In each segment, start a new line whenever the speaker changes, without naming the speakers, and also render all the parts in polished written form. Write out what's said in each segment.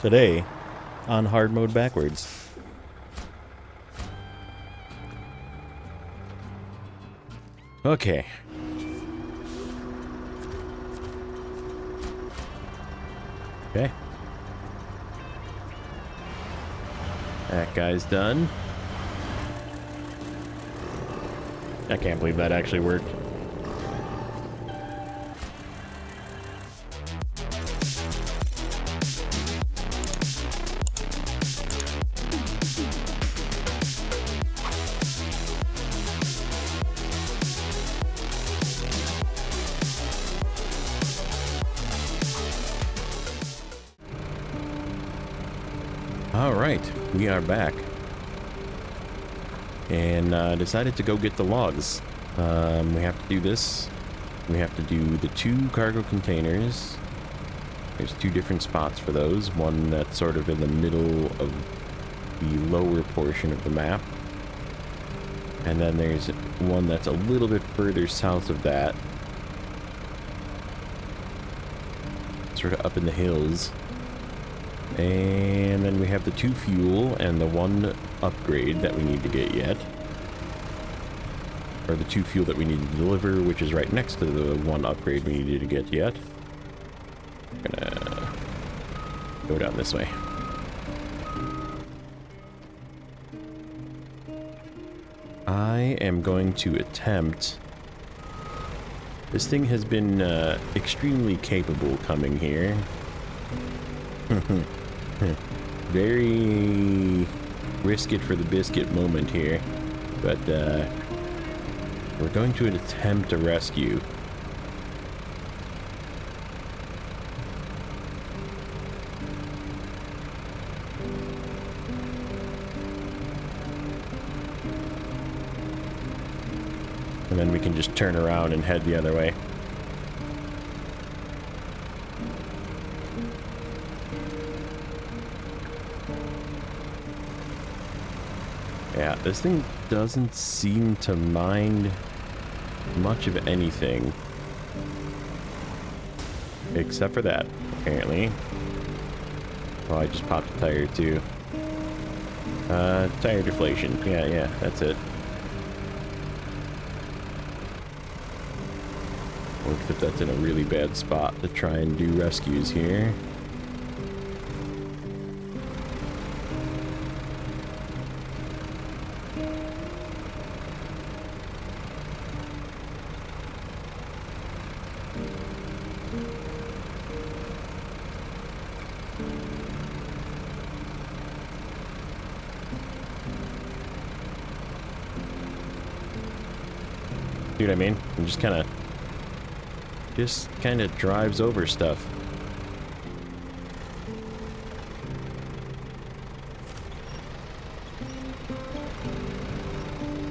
today on hard mode backwards. Okay. Okay. That guy's done. I can't believe that actually worked. Alright, we are back. And decided to go get the logs. We have to do this. We have to do the 2 cargo containers. There's 2 different spots for those. One that's sort of in the middle of the lower portion of the map. And then there's one that's a little bit further south of that. Sort of up in the hills. And then we have the 2 fuel and the 1 upgrade that we need to get yet. Or the 2 fuel that we need to deliver, which is right next to the 1 upgrade we needed to get yet. I'm gonna go down this way. I am going to attempt... This thing has been extremely capable coming here. Very risk it for the biscuit moment here, but we're going to attempt a rescue. And then we can just turn around and head the other way. Yeah, this thing doesn't seem to mind much of anything. Except for that, apparently. Oh, I just popped a tire too. Tire deflation. Yeah, that's it. What if that's in a really bad spot to try and do rescues here? See what I mean? It just kind of drives over stuff.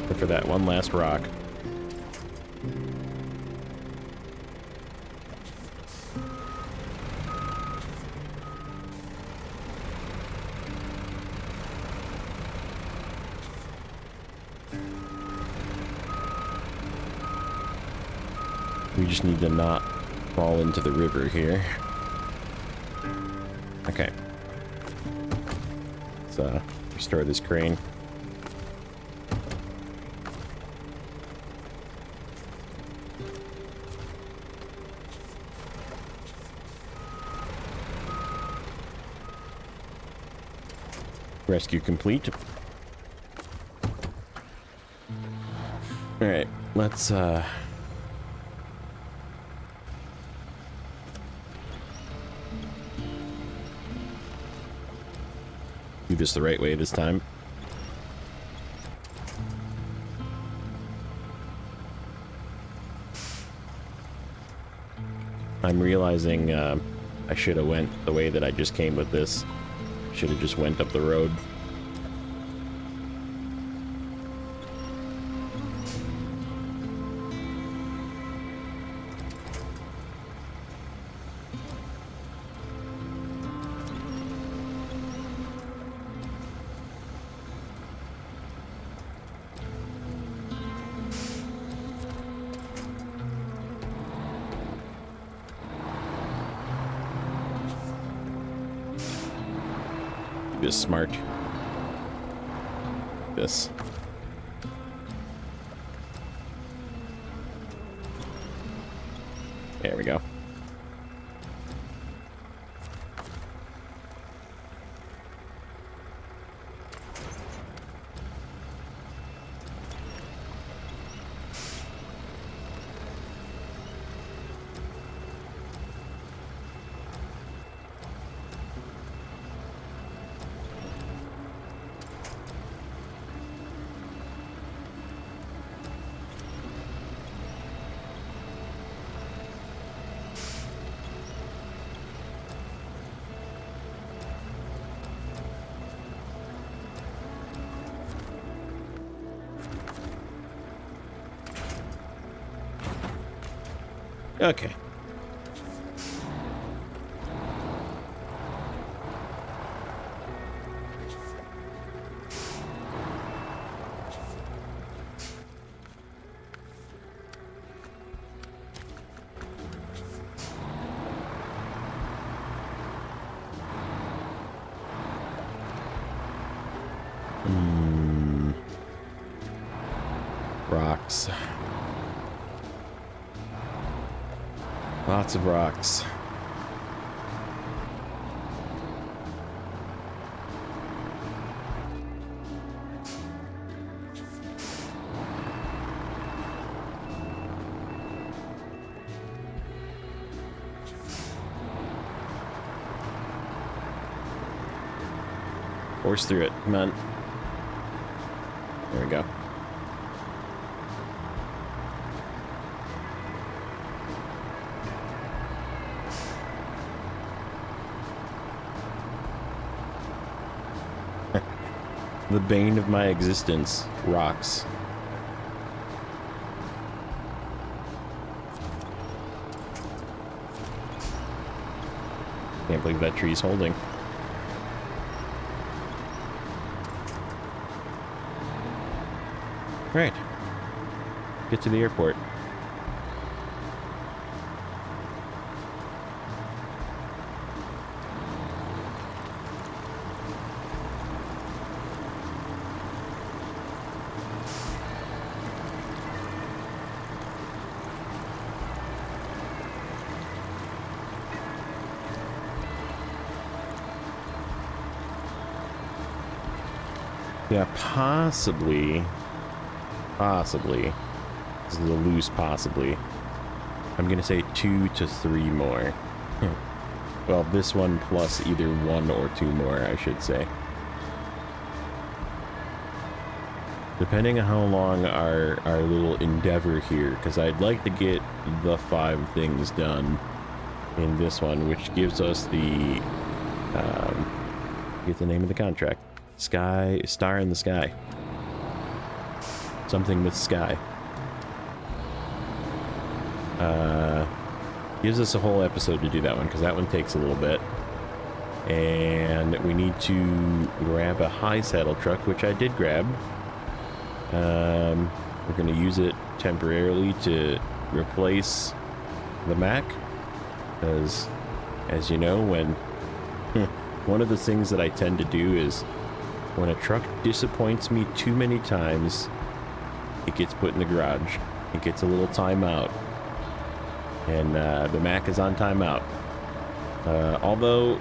But for that one last rock. We just need to not fall into the river here. Okay. Let's restore this crane. Rescue complete. Alright, let's do this the right way this time. I'm realizing I should have went the way that I just came with this. Should have just went up the road. this smart. This. There we go. Okay. Rocks. Lots of rocks. Force through it. Come on. There we go. The bane of my existence. Rocks. Can't believe that tree's holding. Right. Get to the airport. Yeah, possibly, this is a loose possibly, I'm gonna say 2 to 3 more. Well, this one plus either 1 or 2 more, I should say. Depending on how long our little endeavor here, because I'd like to get the 5 things done in this one, which gives us the, get the name of the contract. Star in the Sky. Something with sky. Gives us a whole episode to do that one, because that one takes a little bit. And we need to grab a high saddle truck, which I did grab. We're going to use it temporarily to replace the Mac, because, as you know, when one of the things that I tend to do is when a truck disappoints me too many times, it gets put in the garage. It gets a little timeout. And the Mac is on timeout. Although,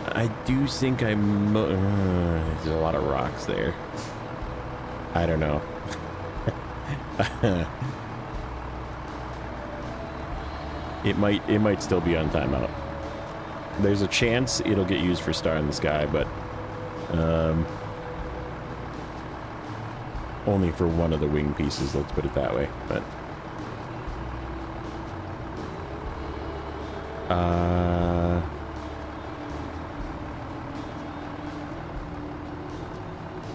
I do think there's a lot of rocks there. I don't know. It might still be on timeout. There's a chance it'll get used for Star in the Sky, but only for one of the wing pieces, let's put it that way. But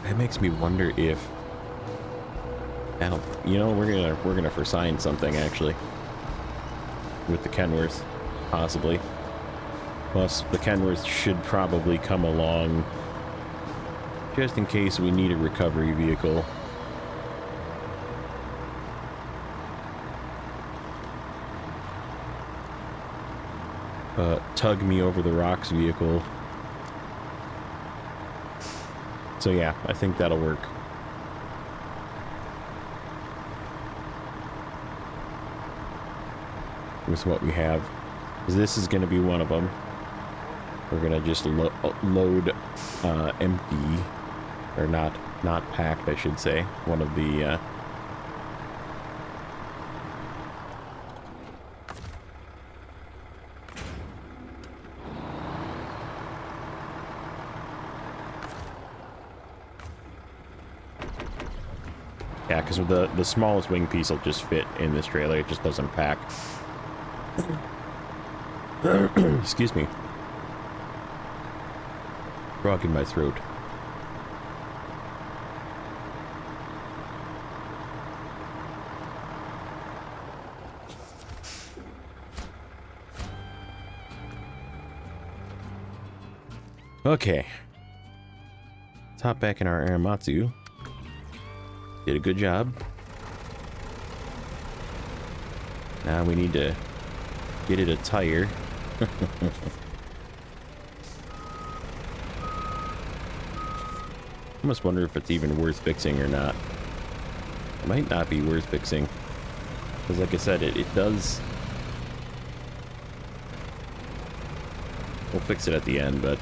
that makes me wonder if that'll, you know, we're gonna foresign something actually with the Kenworth, possibly. Plus, the Kenworth should probably come along just in case we need a recovery vehicle. Tug me over the rocks vehicle So yeah, I think that'll work. With what we have. This is going to be one of them. We're going to just load empty, or not packed, I should say. One of the... Yeah, because the smallest wing piece will just fit in this trailer. It just doesn't pack. Excuse me. Frog in my throat. Okay. Let's hop back in our Aramatsu. Did a good job. Now we need to get it a tire. I almost wonder if it's even worth fixing or not. It might not be worth fixing. Because like I said, it does... We'll fix it at the end, but...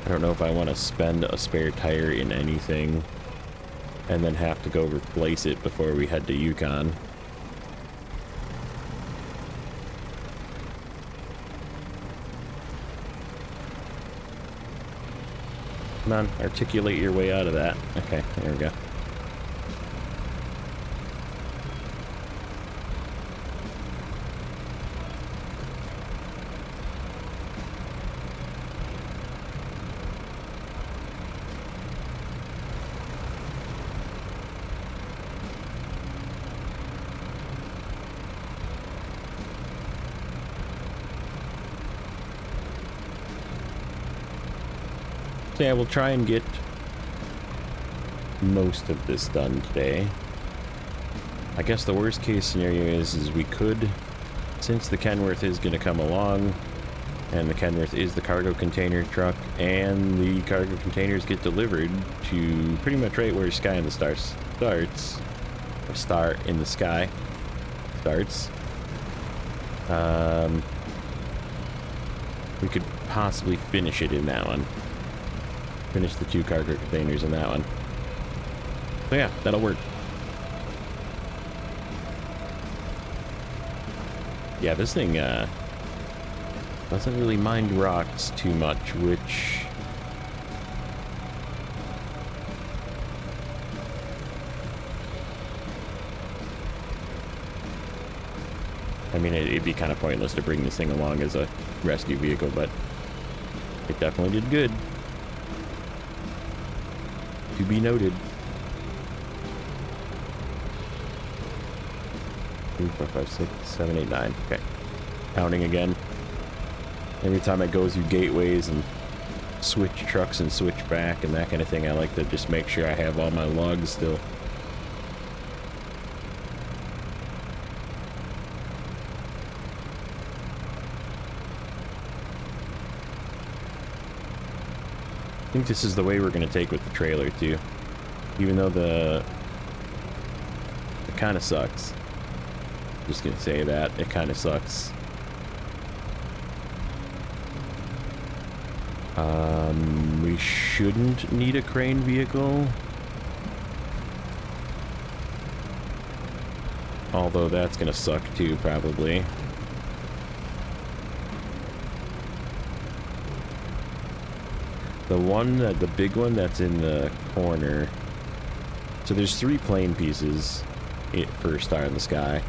I don't know if I want to spend a spare tire in anything and then have to go replace it before we head to Yukon. Come on, articulate your way out of that. Okay, there we go. Yeah, we'll try and get most of this done today. I guess the worst case scenario is we could, since the Kenworth is going to come along, and the Kenworth is the cargo container truck, and the cargo containers get delivered to pretty much right where Sky in the Stars starts, or Star in the Sky starts. We could possibly finish it in that one. Finish the 2 cargo containers in that one. So yeah, that'll work. Yeah, this thing doesn't really mind rocks too much, which... I mean, it'd be kind of pointless to bring this thing along as a rescue vehicle, but it definitely did good. To be noted. 3, 4, 5, 6, 7, 8, 9. Okay. Counting again. Every time I go through gateways and switch trucks and switch back and that kind of thing, I like to just make sure I have all my logs still. I think this is the way we're going to take with the trailer too. Even though it kind of sucks. Just going to say that. It kind of sucks. We shouldn't need a crane vehicle. Although that's going to suck too, probably. The big one that's in the corner. So there's 3 plane pieces for Star in the Sky.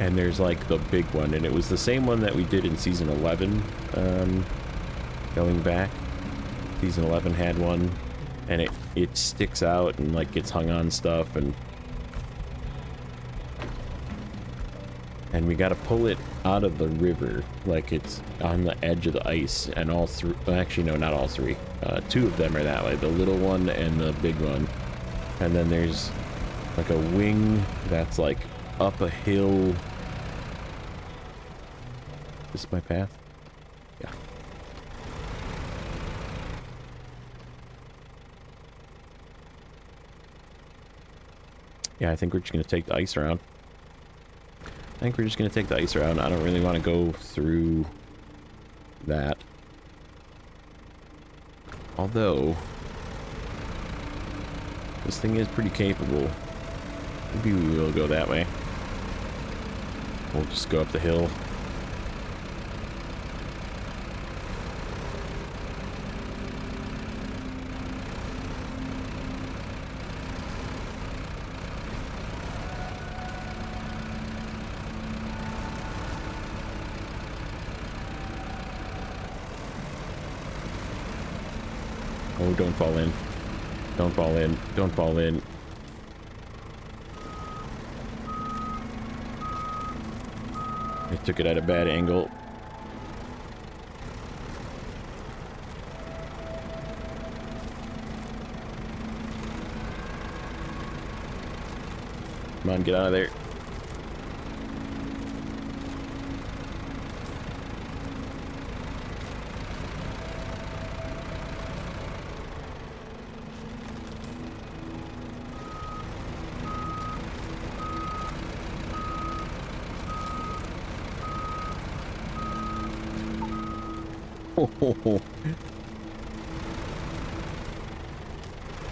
And there's like the big one, and it was the same one that we did in Season 11, going back. Season 11 had one, and it sticks out and like gets hung on stuff, and we gotta pull it out of the river, like it's on the edge of the ice, and all 3, actually no, not all 3, 2 of them are that way, the little one and the big one. And then there's like a wing that's like up a hill. This is my path. Yeah. Yeah, I think we're just going to take the ice around. I think we're just going to take the ice around. I don't really want to go through that. Although, this thing is pretty capable. Maybe we will go that way. We'll just go up the hill. Oh, don't fall in. Don't fall in. Don't fall in. I took it at a bad angle. Come on, get out of there.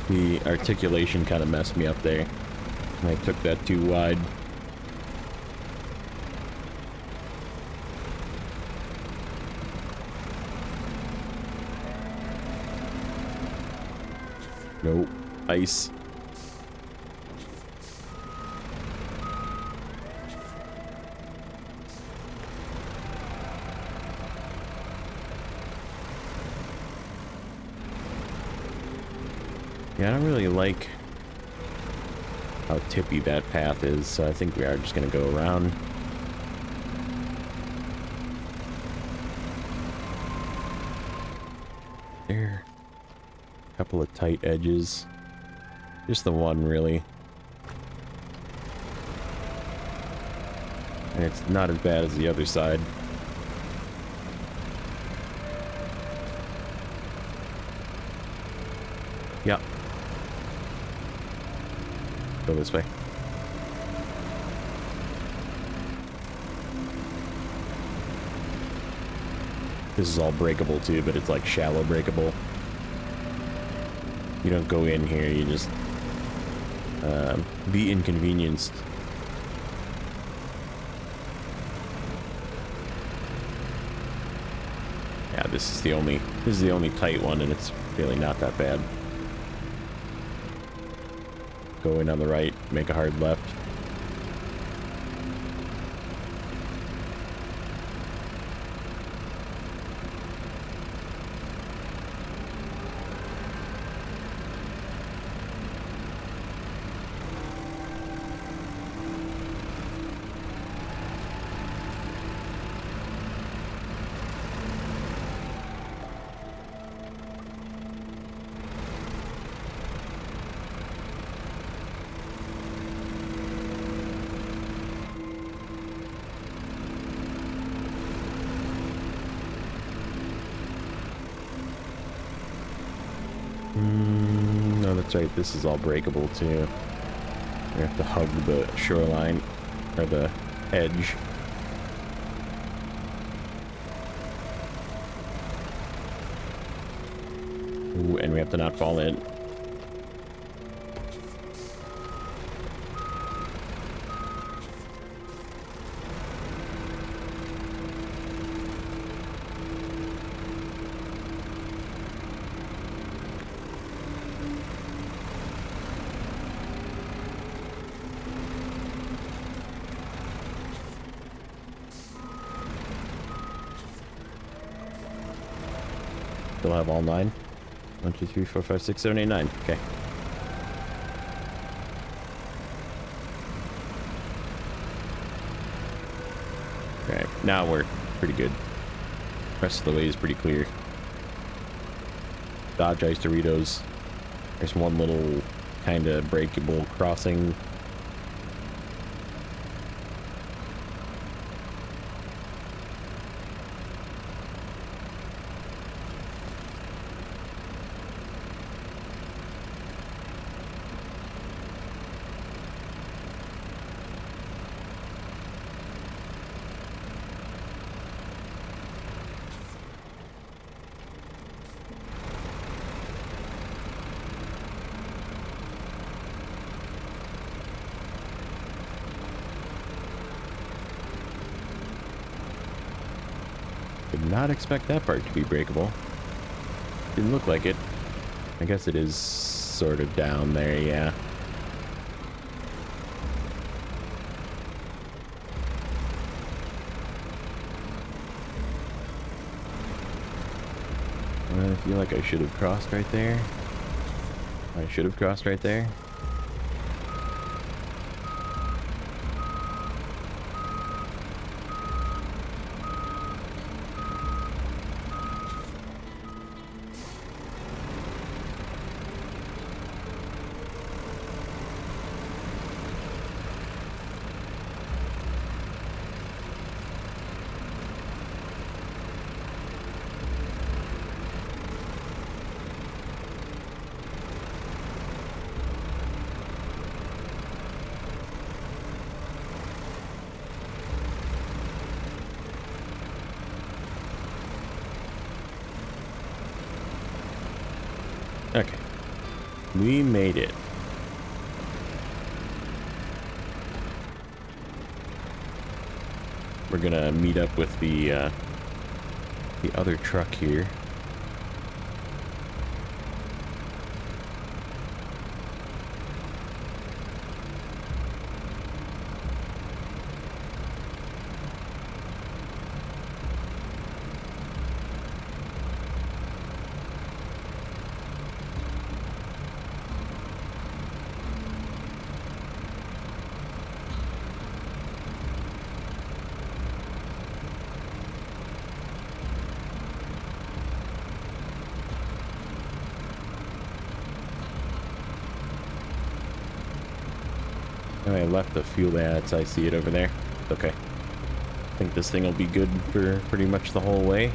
The articulation kind of messed me up there. I took that too wide. Nope. Ice. Yeah, I don't really like how tippy that path is, so I think we are just going to go around. There. A couple of tight edges. Just the one, really. And it's not as bad as the other side. Yep. Go this way. This is all breakable too, but it's like shallow breakable. You don't go in here, you just be inconvenienced. Yeah, this is the only tight one, and it's really not that bad. Go in on the right, make a hard left. No, that's right. This is all breakable too. We have to hug the shoreline, or the edge. Ooh, and we have to not fall in. Still have all 9. 1, 2, 3, 4, 5, 6, 7, 8, 9. Okay. Alright, now we're pretty good. Rest of the way is pretty clear. Dodge ice Doritos. There's one little kind of breakable crossing. Did not expect that part to be breakable. Didn't look like it. I guess it is sort of down there, yeah. I feel like I should have crossed right there. I should have crossed right there. Okay. We made it. We're gonna meet up with the other truck here. I left the fuel ads. I see it over there. Okay. I think this thing will be good for pretty much the whole way.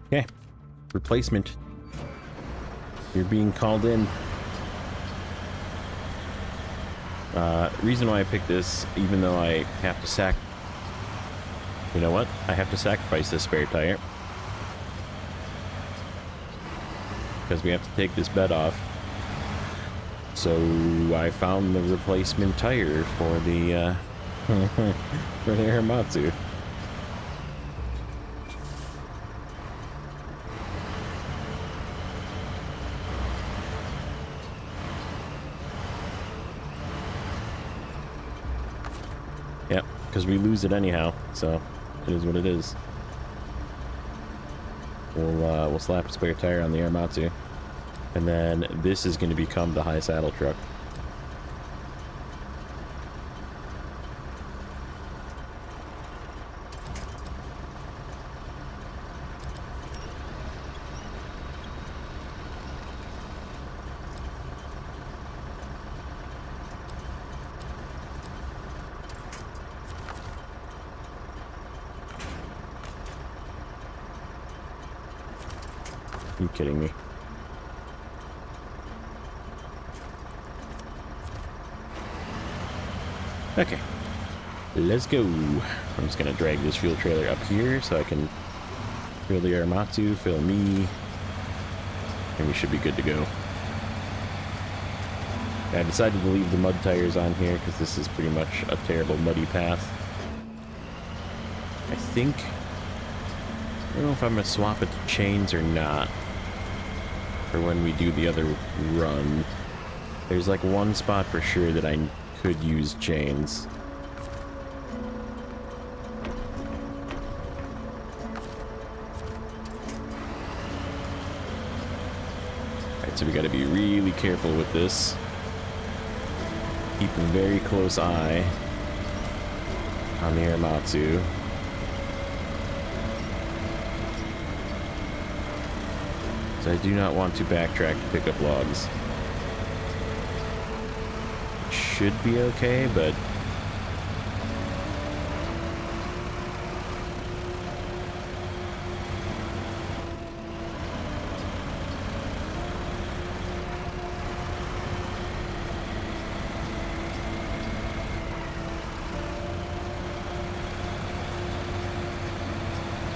Okay. Replacement. You're being called in. Reason why I picked this, even though I have to you know what? I have to sacrifice this spare tire. Because we have to take this bed off. So I found the replacement tire for the, for the Hiramatsu. Yep, because we lose it anyhow, so it is what it is. We'll slap a spare tire on the Hiramatsu, and then this is going to become the high saddle truck. Are you kidding me? Okay, let's go. I'm just gonna drag this fuel trailer up here so I can fill the Hiramatsu, fill me, and we should be good to go. I decided to leave the mud tires on here because this is pretty much a terrible muddy path. I think, I don't know if I'm gonna swap it to chains or not. For when we do the other run. There's like one spot for sure that I could use chains. Alright, so we gotta be really careful with this. Keep a very close eye on the Hiramatsu. So I do not want to backtrack to pick up logs. It should be okay, but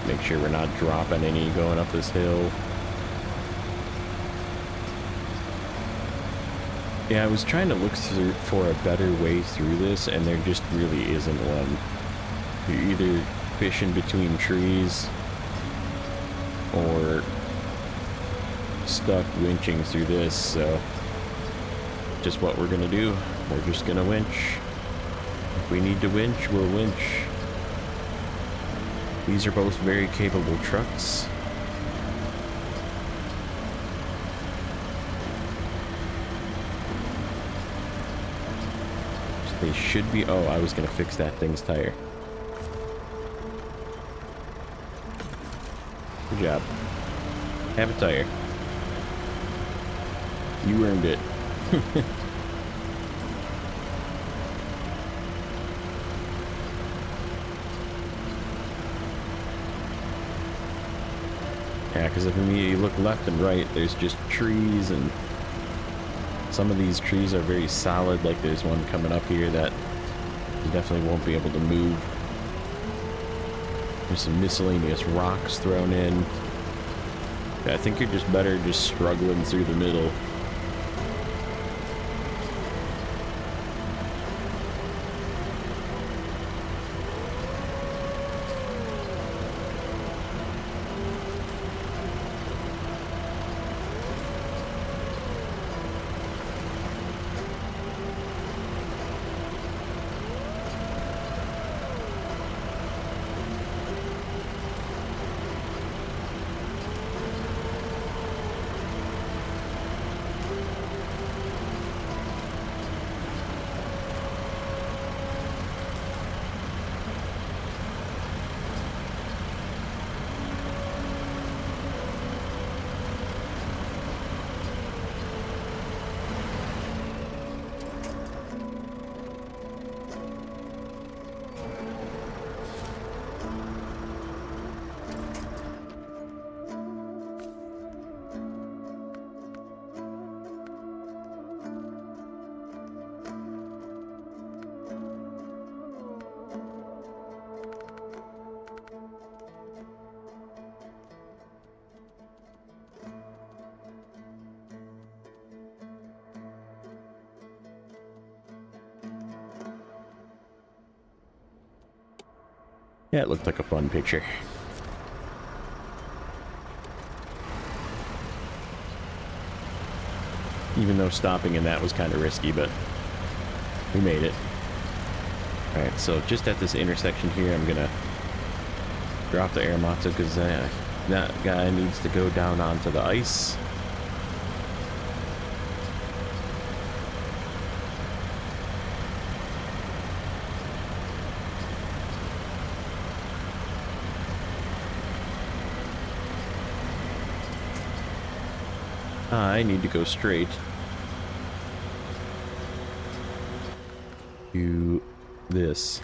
Make sure we're not dropping any going up this hill. Yeah, I was trying to look for a better way through this, and there just really isn't one. You're either fishing between trees or stuck winching through this, so just what we're gonna do. We're just gonna winch. If we need to winch, we'll winch. These are both very capable trucks. They should be... Oh, I was gonna fix that thing's tire. Good job. Have a tire. You earned it. Yeah, because if you look left and right, there's just trees, and some of these trees are very solid. Like there's one coming up here that you definitely won't be able to move. There's some miscellaneous rocks thrown in. I think you're just better just struggling through the middle. Yeah, it looked like a fun picture. Even though stopping in that was kind of risky, but we made it. Alright, so just at this intersection here, I'm gonna drop the air matzo because that guy needs to go down onto the ice. I need to go straight to this.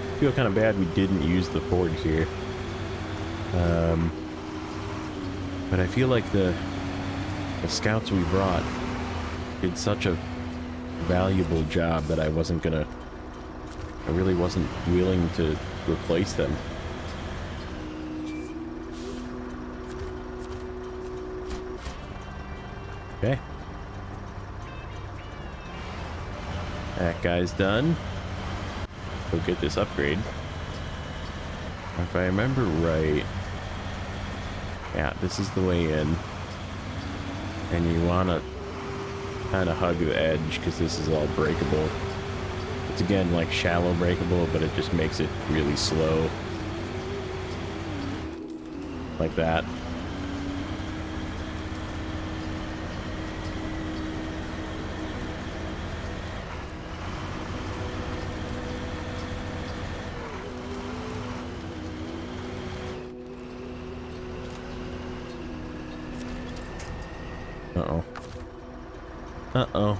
I feel kind of bad we didn't use the Ford here. But I feel like the scouts we brought did such a valuable job that I really wasn't willing to replace them. Okay. That guy's done. Go get this upgrade. If I remember right, yeah, this is the way in, and you want to kind of hug the edge because this is all breakable. It's again like shallow breakable, but it just makes it really slow, like that. Uh-oh. Uh-oh.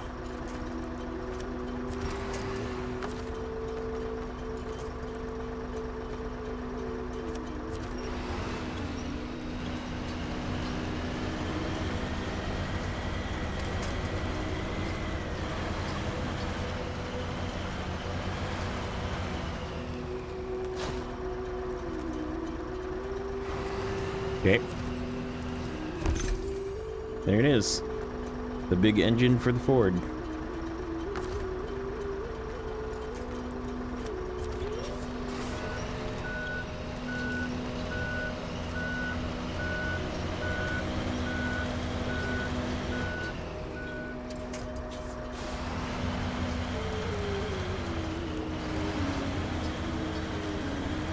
Okay. There it is. The big engine for the Ford.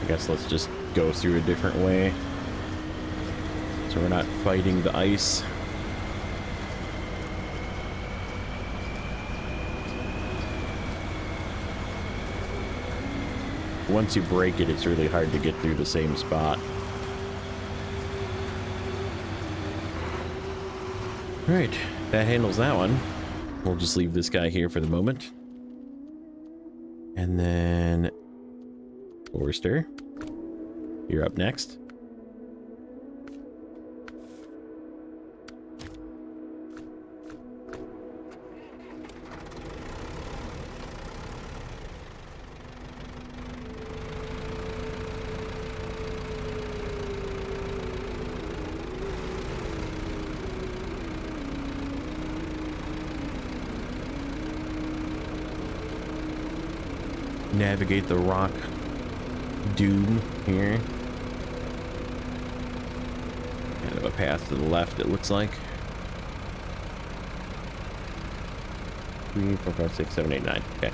I guess let's just go through a different way, so we're not fighting the ice. Once you break it, it's really hard to get through the same spot. Alright, that handles that one. We'll just leave this guy here for the moment. And then Forrester, you're up next. Navigate the rock dune here. Kind of a path to the left, it looks like. 3, 4, 5, 6, 7, 8, 9. Okay.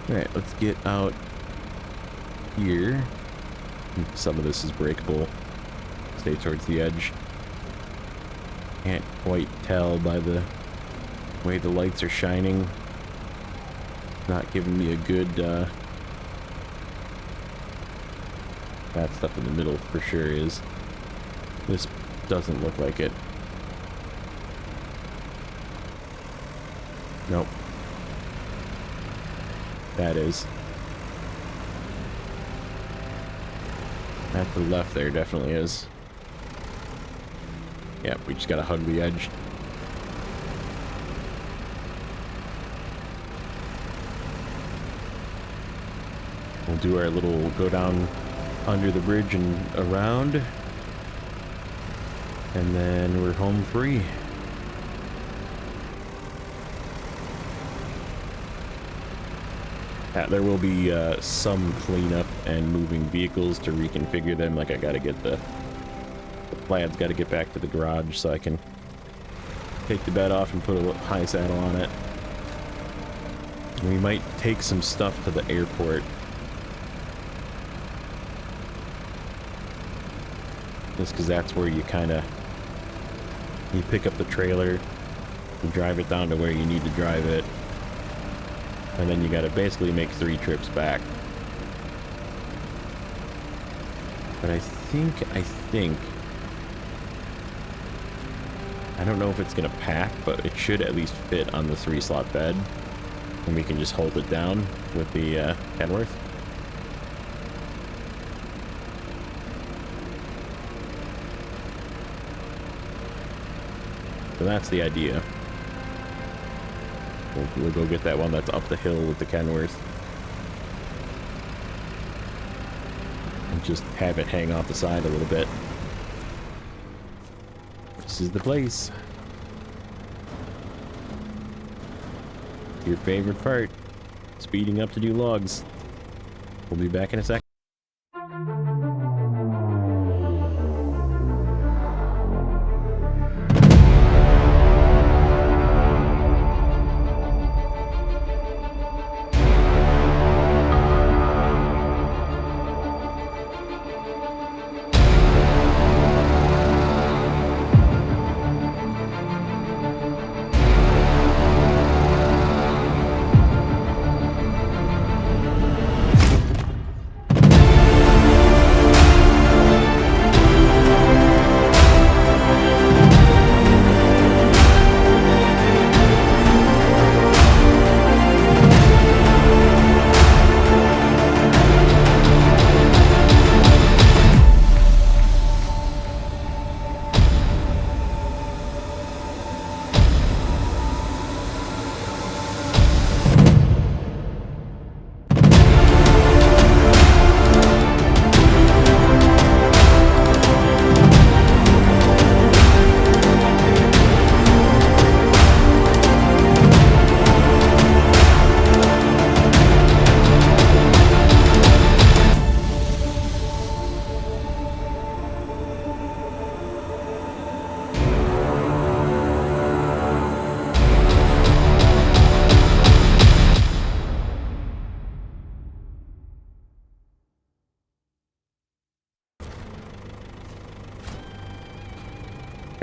Alright, let's get out here. Some of this is breakable. Stay towards the edge. Can't quite tell by the way the lights are shining. Not giving me a good, that stuff in the middle for sure is. This doesn't look like it. Nope. That is. At the left there definitely is. Yeah, we just gotta hug the edge. We'll do our little go down under the bridge and around. And then we're home free. There will be some cleanup and moving vehicles to reconfigure them. Like I gotta get the plaid's gotta get back to the garage so I can take the bed off and put a high saddle on it. We might take some stuff to the airport. Just because that's where you you pick up the trailer, you drive it down to where you need to drive it. And then you gotta basically make 3 trips back. But I think... I don't know if it's gonna pack, but it should at least fit on the 3-slot bed. And we can just hold it down with the Kenworth. So that's the idea. We'll go get that one that's up the hill with the Kenworth. And just have it hang off the side a little bit. This is the place. Your favorite part. Speeding up to do logs. We'll be back in a second.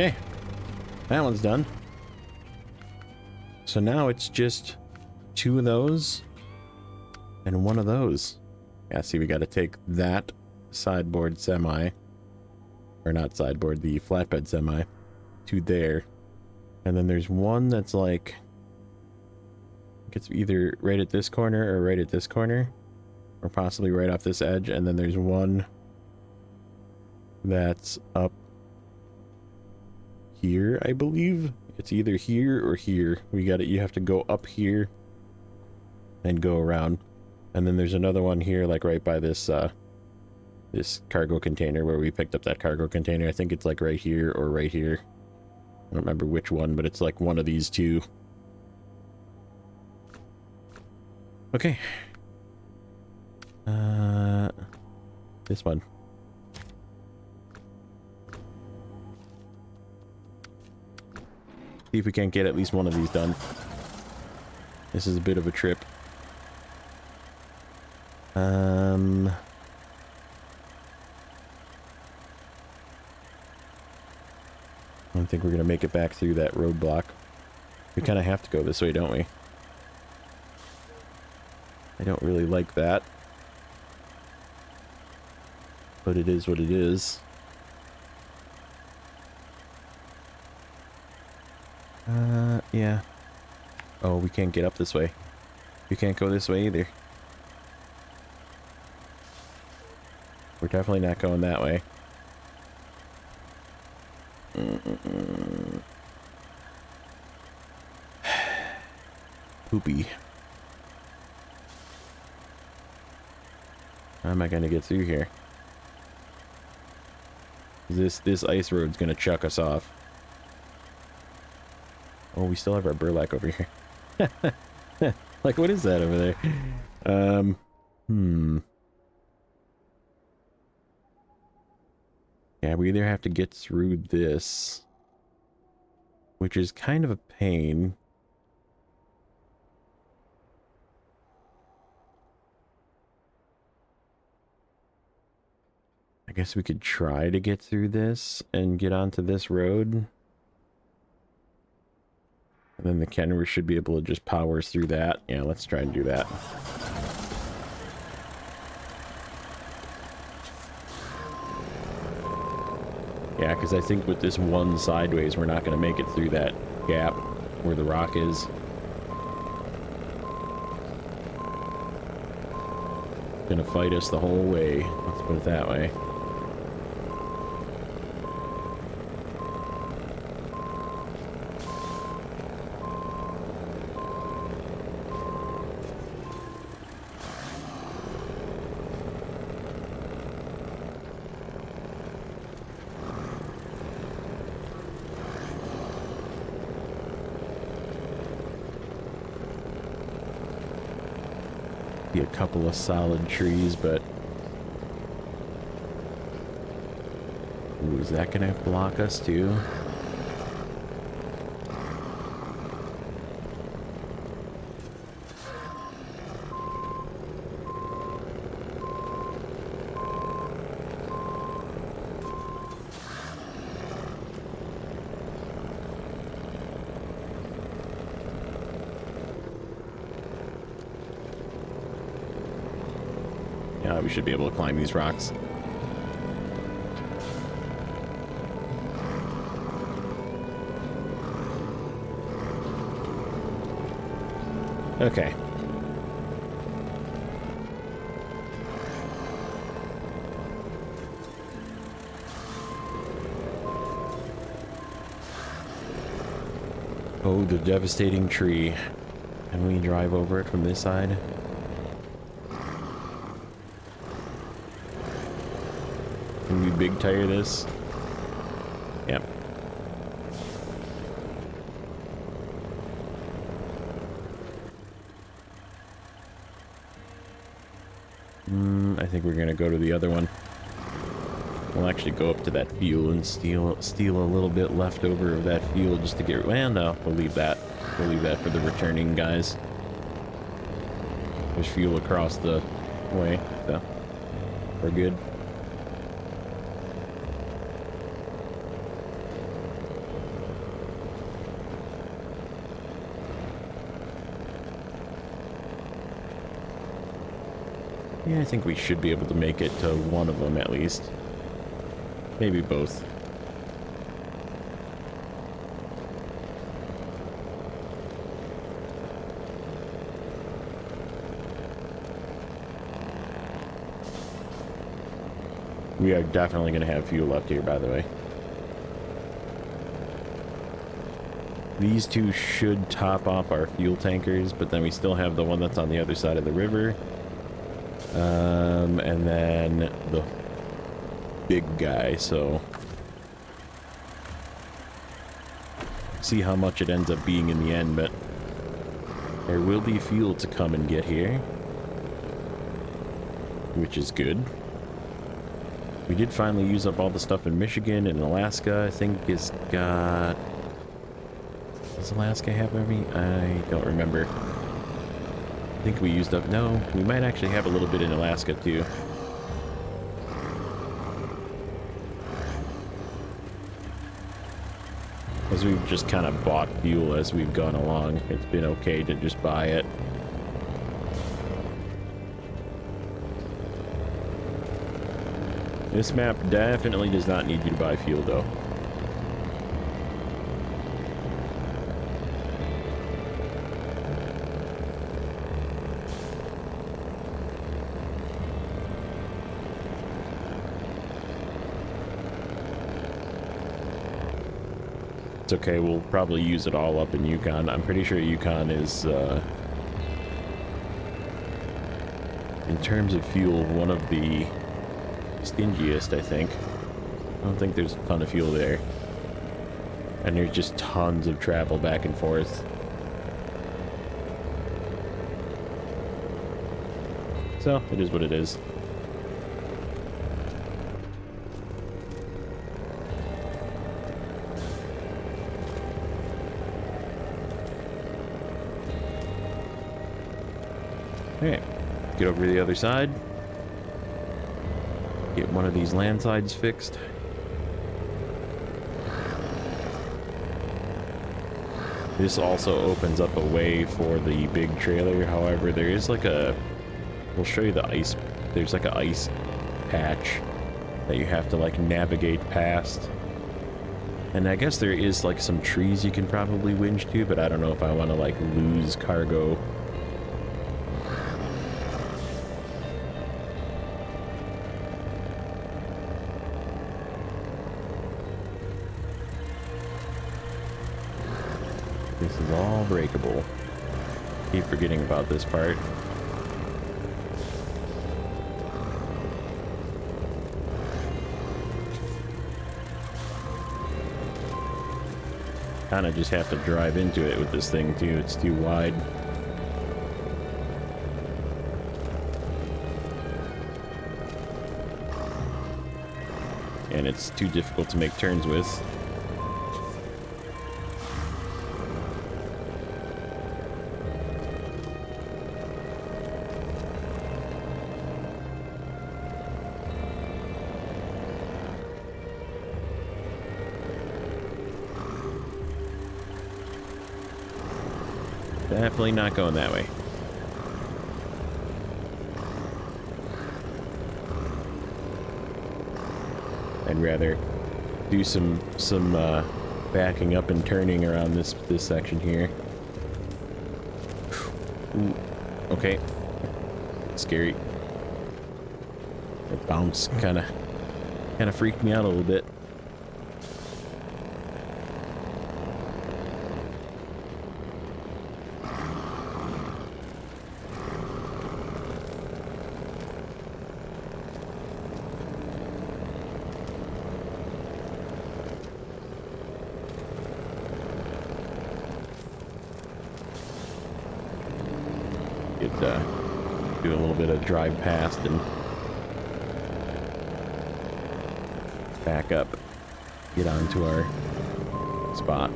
Okay, that one's done. So now it's just 2 of those and 1 of those. Yeah, see, we got to take that sideboard semi, or not sideboard, the flatbed semi, to there. And then there's one that's like, it's either right at this corner or right at this corner, or possibly right off this edge. And then there's one that's up here, I believe. It's either here or here. You have to go up here and go around. And then there's another one here, like right by this this cargo container where we picked up that cargo container. I think it's like right here or right here. I don't remember which one, but it's like one of these 2. Okay. This one. See if we can't get at least one of these done. This is a bit of a trip. I don't think we're gonna make it back through that roadblock. We kind of have to go this way, don't we? I don't really like that. But it is what it is. Yeah. Oh, we can't get up this way. We can't go this way either. We're definitely not going that way. Poopy. How am I gonna get through here? This ice road's gonna chuck us off. Oh, we still have our burlap over here. Like, what is that over there? Yeah, we either have to get through this, which is kind of a pain. I guess we could try to get through this and get onto this road. And then the Kenner should be able to just power us through that. Yeah, let's try and do that. Yeah, because I think with this one sideways, we're not going to make it through that gap where the rock is. Gonna fight us the whole way. Let's put it that way. A couple of solid trees, but ooh, is that gonna block us too? We should be able to climb these rocks. Okay. Oh, the devastating tree. Can we drive over it from this side? Can we big tire this? Yep. I think we're gonna go to the other one. We'll actually go up to that field and steal a little bit left over of that fuel just to get. Well, no, we'll leave that. We'll leave that for the returning guys. There's fuel across the way, so we're good. Yeah, I think we should be able to make it to one of them at least. Maybe both. We are definitely going to have fuel left here, by the way. These two should top off our fuel tankers, but then we still have the one that's on the other side of the river. And then the big guy, so... see how much it ends up being in the end, but... there will be fuel to come and get here. Which is good. We did finally use up all the stuff in Michigan and Alaska, I think, is got... does Alaska have every... I don't remember. I think we used up... no, we might actually have a little bit in Alaska, too. As we've just kind of bought fuel as we've gone along. It's been okay to just buy it. This map definitely does not need you to buy fuel, though. It's okay, we'll probably use it all up in Yukon. I'm pretty sure Yukon is, in terms of fuel, one of the stingiest, I think. I don't think there's a ton of fuel there. And there's just tons of travel back and forth. So, it is what it is. Okay, get over to the other side. Get one of these landslides fixed. This also opens up a way for the big trailer. However, there is like a... we'll show you the ice. There's like an ice patch that you have to like navigate past. And I guess there is like some trees you can probably winch to, but I don't know if I want to like lose cargo. This is all breakable. Keep forgetting about this part. Kinda just have to drive into it with this thing too, it's too wide. And it's too difficult to make turns with. Definitely not going that way. I'd rather do some backing up and turning around this section here. Ooh, okay. Scary. That bounce kind of freaked me out a little bit. Do a little bit of drive past and back up, get onto our spot.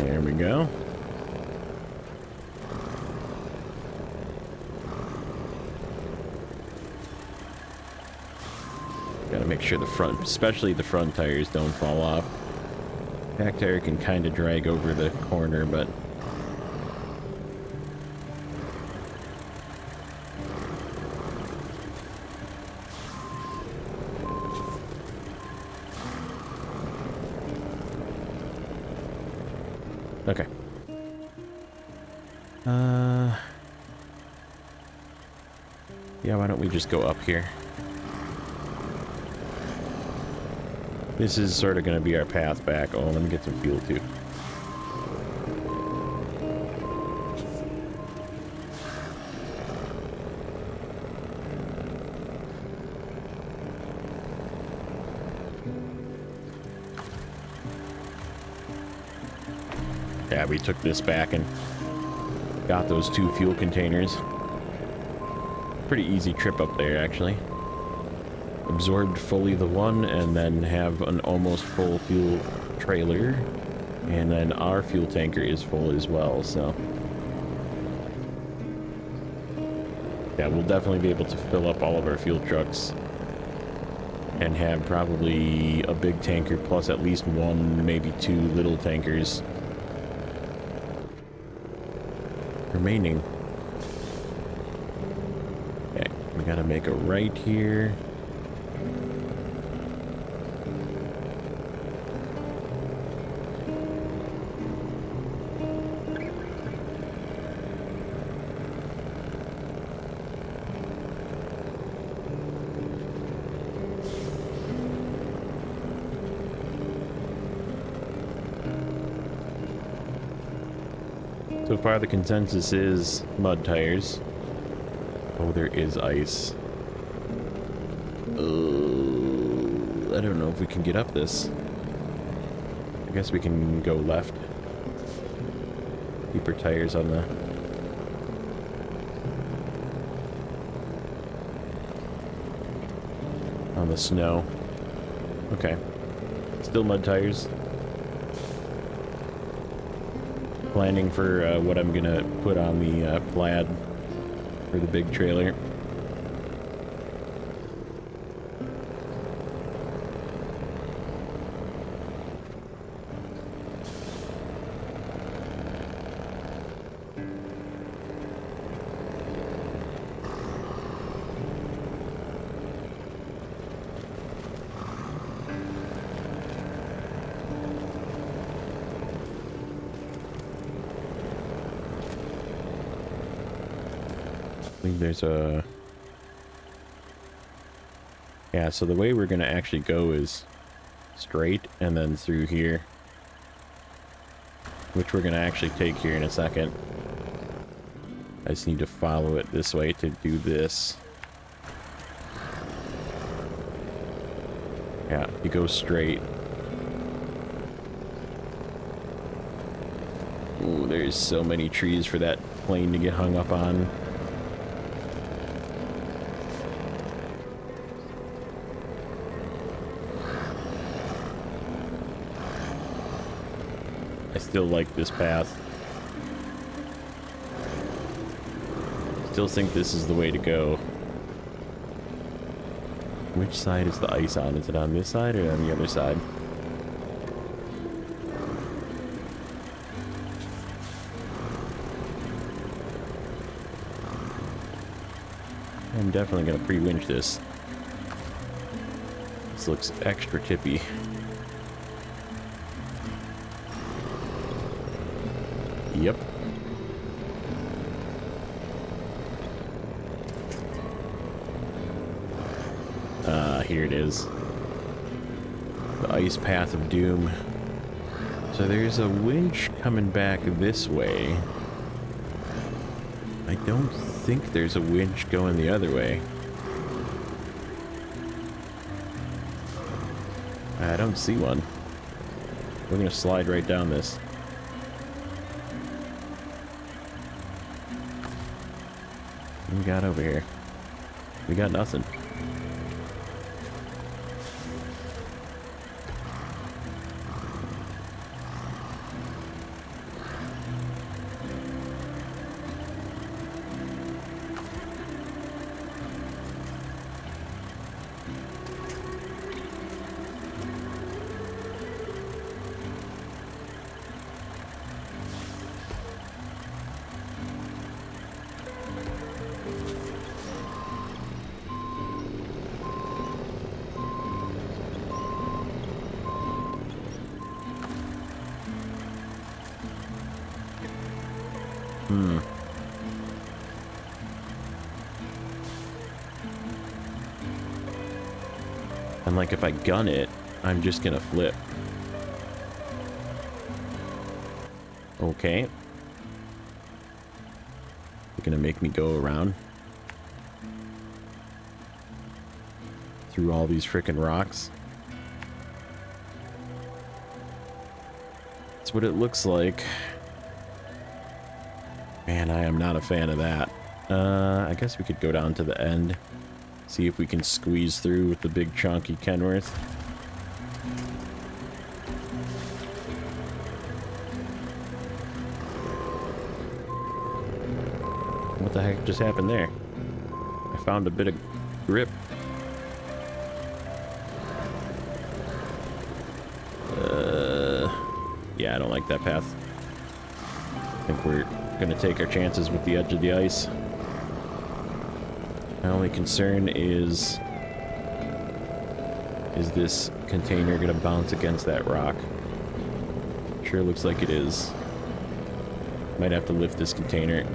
There we go. Gotta make sure the front, especially the front tires, don't fall off. Back tire can kind of drag over the corner, but okay. Yeah, why don't we just go up here? This is sort of going to be our path back. Oh, let me get some fuel too. Yeah, we took this back and got those 2 fuel containers. Pretty easy trip up there, actually. Absorbed fully the one, and then have an almost full fuel trailer. And then our fuel tanker is full as well, so... yeah, we'll definitely be able to fill up all of our fuel trucks. And have probably a big tanker plus at least 1, maybe 2 little tankers remaining. Okay, we gotta make a right here. So far the consensus is mud tires. Oh, there is ice. I don't know if we can get up this. I guess we can go left. Keep our tires on the snow. Okay. Still mud tires. Planning for what I'm gonna put on the plaid for the big trailer. I believe there's a... yeah, so the way we're gonna actually go is straight and then through here, which we're gonna actually take here in a second. I just need to follow it this way to do this. Yeah, you go straight. Ooh, there's so many trees for that plane to get hung up on. I still like this path. Still think this is the way to go. Which side is the ice on? Is it on this side or on the other side? I'm definitely gonna pre-winch this. This looks extra tippy. Yep. Here it is. The ice path of doom. So there's a winch coming back this way. I don't think there's a winch going the other way. I don't see one. We're gonna slide right down this. What we got over here? We got nothing. And like if I gun it, I'm just gonna flip. Okay. You're gonna make me go around through all these frickin' rocks. That's what it looks like. Man, I am not a fan of that. I guess we could go down to the end. See if we can squeeze through with the big chunky Kenworth. What the heck just happened there? I found a bit of grip. Yeah, I don't like that path. I think we're gonna take our chances with the edge of the ice. My only concern is this container gonna bounce against that rock? Sure looks like it is. Might have to lift this container.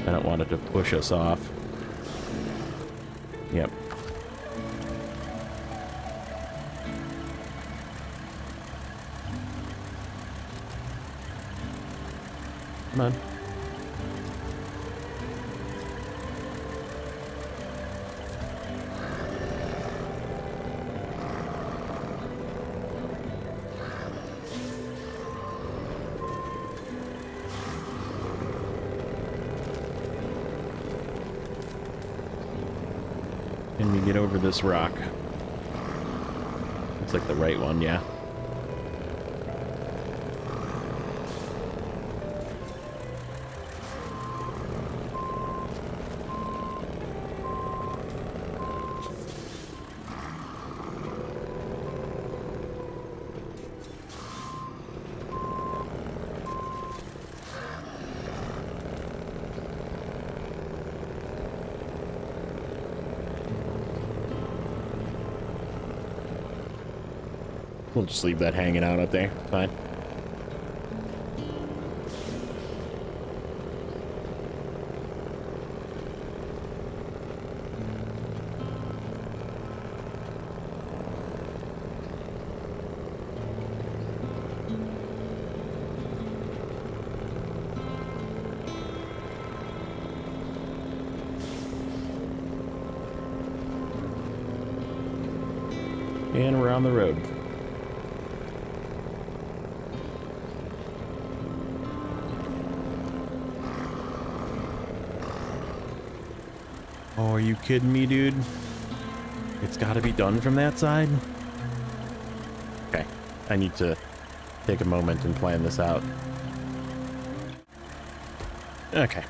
I don't want it to push us off. Yep. Come on. Can we get over this rock? Looks like the right one, yeah. We'll just leave that hanging out up there. Fine. And we're on the road. Oh, are you kidding me, dude? It's got to be done from that side? Okay, I need to take a moment and plan this out. Okay.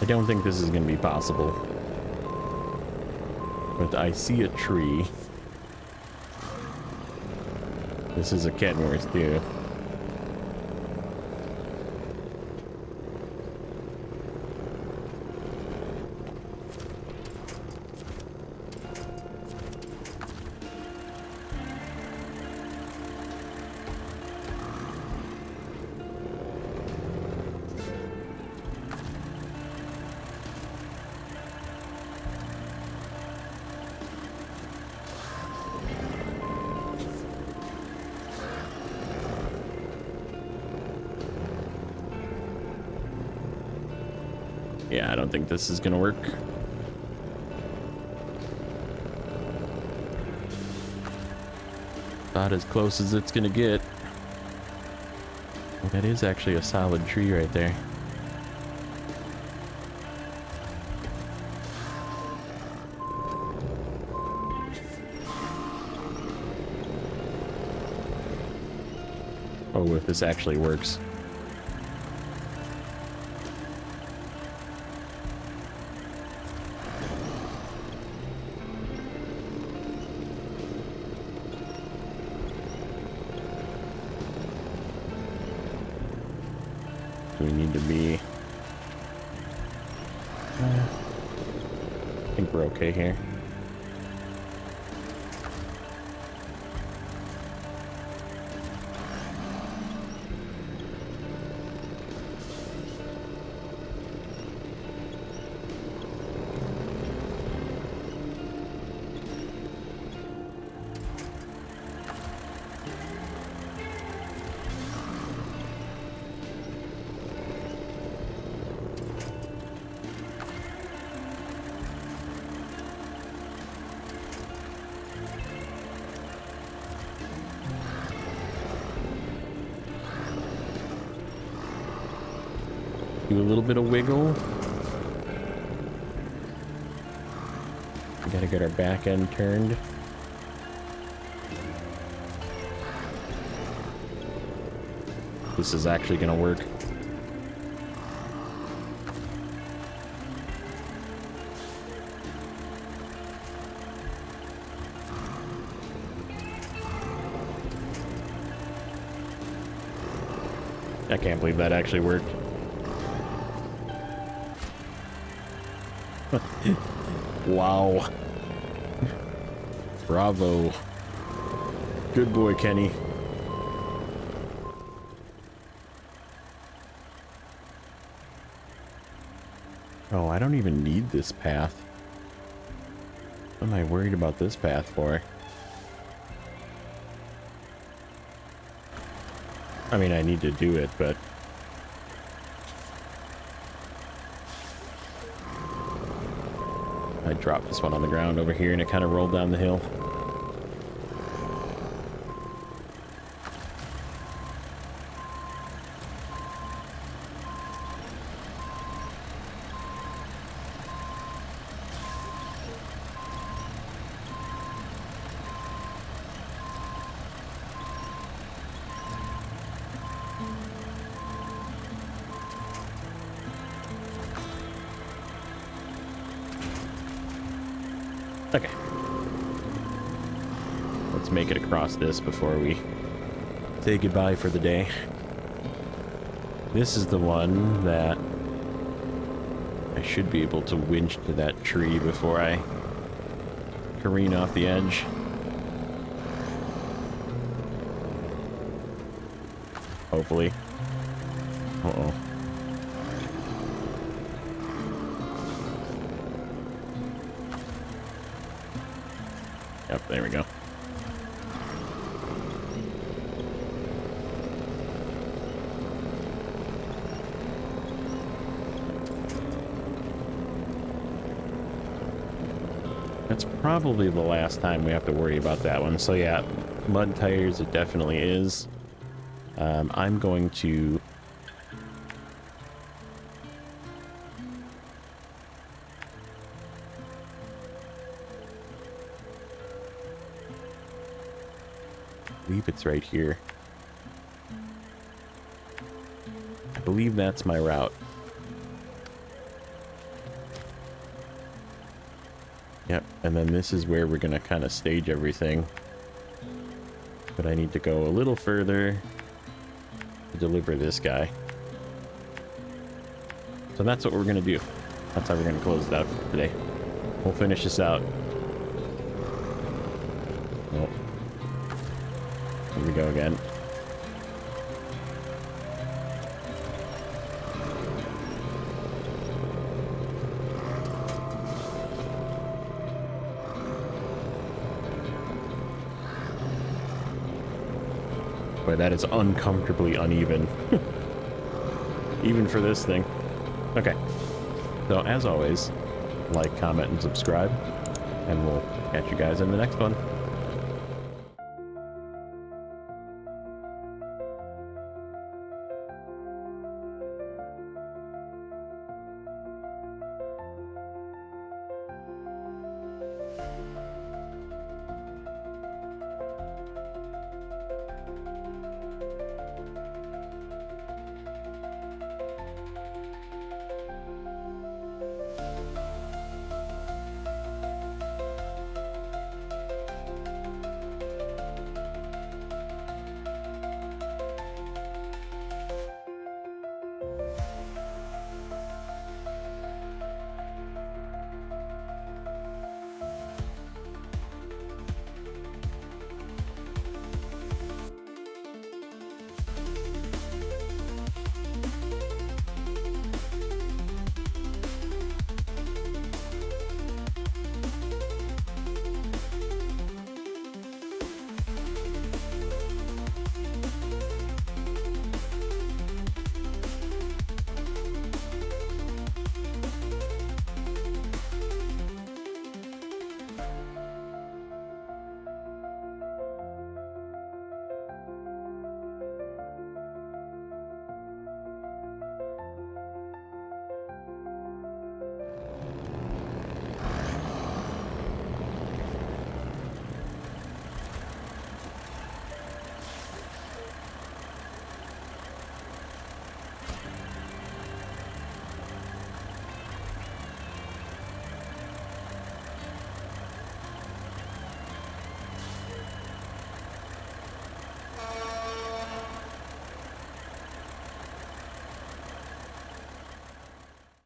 I don't think this is going to be possible. But I see a tree. This is a Kenworth, dude. Yeah, I don't think this is gonna work. About as close as it's gonna get. That is actually a solid tree right there. Oh, if this actually works. We need to be... I think we're okay here. Do a little bit of wiggle. We gotta get our back end turned. This is actually gonna work. I can't believe that actually worked. Wow. Bravo. Good boy, Kenny. Oh, I don't even need this path. What am I worried about this path for? I mean, I need to do it, but... I dropped this one on the ground over here and it kind of rolled down the hill. Okay. Let's make it across this before we say goodbye for the day. This is the one that I should be able to winch to that tree before I careen off the edge. Hopefully. Uh-oh. Yep, there we go. That's probably the last time we have to worry about that one. So yeah, mud tires, it definitely is. I'm going to... I believe it's right here. I believe that's my route. Yep, and then this is where we're gonna kind of stage everything. But I need to go a little further to deliver this guy. So that's what we're gonna do. That's how we're gonna close it out today. We'll finish this out. Nope. Here we go again. Boy, that is uncomfortably uneven. Even for this thing. Okay. So, as always, like, comment, and subscribe. And we'll catch you guys in the next one.